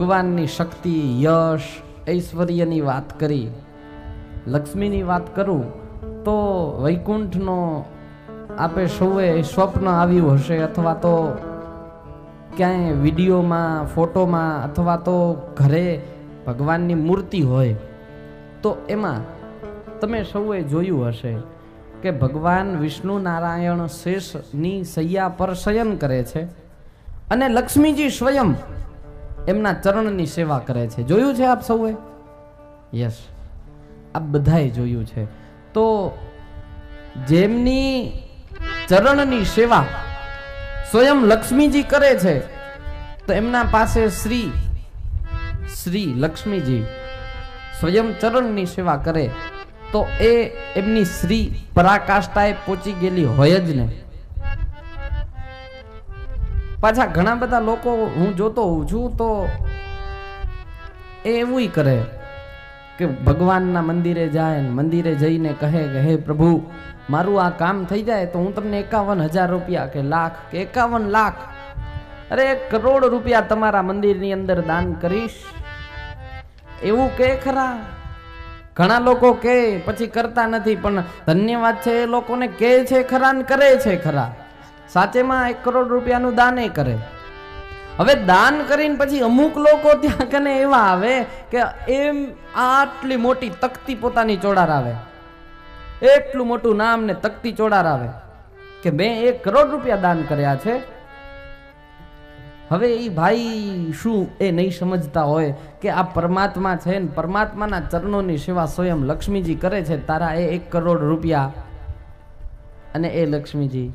ભગવાનની શક્તિ, યશ, ઐશ્વર્યની વાત કરી, લક્ષ્મીની વાત કરું તો વૈકુંઠનો આપે સૌએ સ્વપ્ન આવ્યું હશે, અથવા તો ક્યાંય વિડીયોમાં, ફોટોમાં, અથવા તો ઘરે ભગવાનની મૂર્તિ હોય તો એમાં તમે સૌએ જોયું હશે કે ભગવાન વિષ્ણુ નારાયણ શેષની સૈયા પર શયન કરે છે અને લક્ષ્મીજી સ્વયં એમના ચરણની સેવા કરે છે. જોયું છે આપ સૌએ? યસ, આપ બધાએ જોયું છે. તો જેમની ચરણની સેવા સ્વયં લક્ષ્મીજી કરે છે તો એમના પાસે શ્રી લક્ષ્મીજી સ્વયં ચરણની સેવા કરે તો એ એમની શ્રી પરાકાષ્ઠાએ પહોંચી ગયેલી હોય જ ને. પાછા ઘણા બધા લોકો હું જોતો હોઉં છું તો એ એવું કરે કે ભગવાનના મંદિરે જાય, મંદિરે જઈને કહે કે હે પ્રભુ, મારું આ કામ થઈ જાય તો હું તમને 51,000 રૂપિયા કે લાખ કે 51 લાખ, અરે 1 કરોડ રૂપિયા તમારા મંદિરની અંદર દાન કરીશ. એવું કે ખરા? ઘણા લોકો કે પછી કરતા નથી, પણ ધન્યવાદ છે એ લોકોને કે છે ખરા ને કરે છે ખરા. સાચેમાં 1 કરોડ રૂપિયાનું દાન એ કરે. હવે દાન કરીને પછી અમુક લોકો ત્યાં કને એવા આવે કે એમ આટલી મોટી તકતી પોતાની ચોડારાવે, એટલું મોટું નામ ને તકતી ચોડારાવે કે મેં 1 કરોડ રૂપિયા દાન કર્યા છે. હવે એ ભાઈ શું એ નહીં સમજતા હોય કે આ પરમાત્મા છે ને પરમાત્માના ચરણોની સેવા સ્વયં લક્ષ્મીજી કરે છે. તારા એ 1 કરોડ રૂપિયા અને એ લક્ષ્મીજી